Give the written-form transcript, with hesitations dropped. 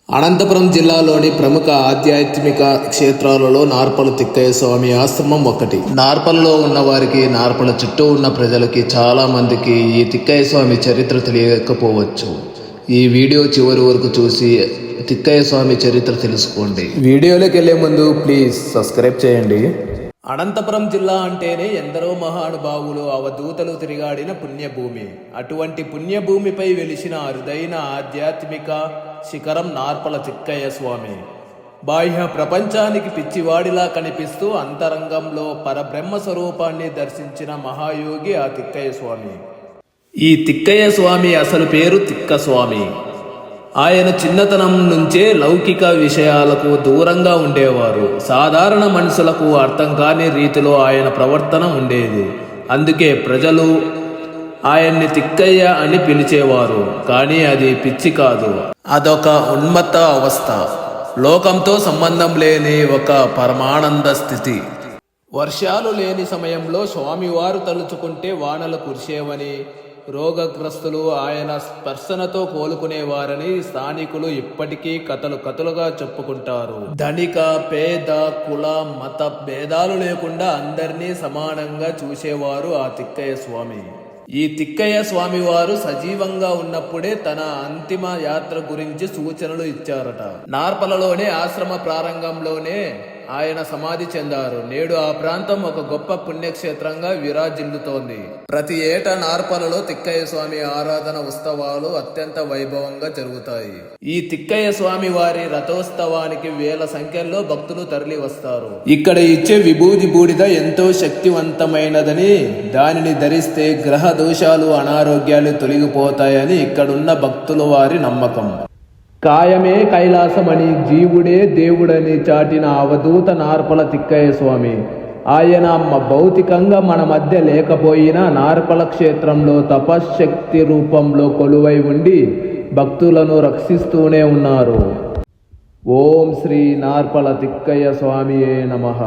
అనంతపురం జిల్లాలోని ప్రముఖ ఆధ్యాత్మిక క్షేత్రాలలో నార్పల తిక్కయ్య స్వామి ఆశ్రమం ఒకటి. నార్పలలో ఉన్న వారికి, నార్పల చుట్టూ ఉన్న ప్రజలకి చాలా మందికి ఈ తిక్కయ్య స్వామి చరిత్ర తెలియకపోవచ్చు. ఈ వీడియో చివరి వరకు చూసి తిక్కయ్య స్వామి చరిత్ర తెలుసుకోండి. వీడియోలోకి వెళ్లే ముందు ప్లీజ్ సబ్స్క్రైబ్ చేయండి. అనంతపురం జిల్లా అంటేనే ఎందరో మహానుభావులు, అవధూతలు తిరిగాడిన పుణ్యభూమి. అటువంటి పుణ్యభూమిపై వెలిసిన అరుదైన ఆధ్యాత్మిక శిఖరం నార్పల తిక్కయ్య స్వామి. బాహ్య ప్రపంచానికి పిచ్చివాడిలా కనిపిస్తూ అంతరంగంలో పరబ్రహ్మ స్వరూపాన్ని దర్శించిన మహాయోగి ఆ తిక్కయ్య స్వామి. ఈ తిక్కయ్య స్వామి అసలు పేరు తిక్కస్వామి. ఆయన చిన్నతనం నుంచే లౌకిక విషయాలకు దూరంగా ఉండేవారు. సాధారణ మనుషులకు అర్థం కాని రీతిలో ఆయన ప్రవర్తన ఉండేది. అందుకే ప్రజలు ఆయన్ని తిక్కయ్య అని పిలిచేవారు. కానీ అది పిచ్చి కాదు, అదొక ఉన్మత్త అవస్థ, లోకంతో సంబంధం లేని ఒక పరమానంద స్థితి. వర్షాలు లేని సమయంలో స్వామివారు తలుచుకుంటే వానలు కురిసేవని, రోగగ్రస్తులు ఆయన స్పర్శనతో కోలుకునేవారని స్థానికులు ఇప్పటికీ కథలుగా చెప్పుకుంటారు. ధనిక, పేద, కుల, మత భేదాలు లేకుండా అందరినీ సమానంగా చూసేవారు ఆ తిక్కయ్య స్వామి. ఈ తిక్కయ్య స్వామి వారు సజీవంగా ఉన్నప్పుడే తన అంతిమ యాత్ర గురించి సూచనలు ఇచ్చారట. నార్పలలోనే ఆశ్రమ ప్రారంభంలోనే ఆయన సమాధి చెందారు. నేడు ఆ ప్రాంతం ఒక గొప్ప పుణ్యక్షేత్రంగా విరాజిల్లుతోంది. ప్రతి ఏటా నార్పలలో తిక్కయ్య స్వామి ఆరాధన ఉత్సవాలు అత్యంత వైభవంగా జరుగుతాయి. ఈ తిక్కయ్య స్వామి వారి రథోత్సవానికి వేల సంఖ్యలో భక్తులు తరలి వస్తారు. ఇక్కడ ఇచ్చే విభూది బూడిద ఎంతో శక్తివంతమైనదని, దానిని ధరిస్తే గ్రహ దోషాలు, అనారోగ్యాలు తొలగిపోతాయని ఇక్కడున్న భక్తుల వారి నమ్మకం. కాయమే కైలాసమని, జీవుడే దేవుడని చాటిన అవధూత నార్పల తిక్కయ్య స్వామి. ఆయన భౌతికంగా మన మధ్య లేకపోయినా నార్పల క్షేత్రంలో తపశ్శక్తి రూపంలో కొలువై ఉండి భక్తులను రక్షిస్తూనే ఉన్నారు. ఓం శ్రీ నార్పల తిక్కయ్య స్వామియే నమః.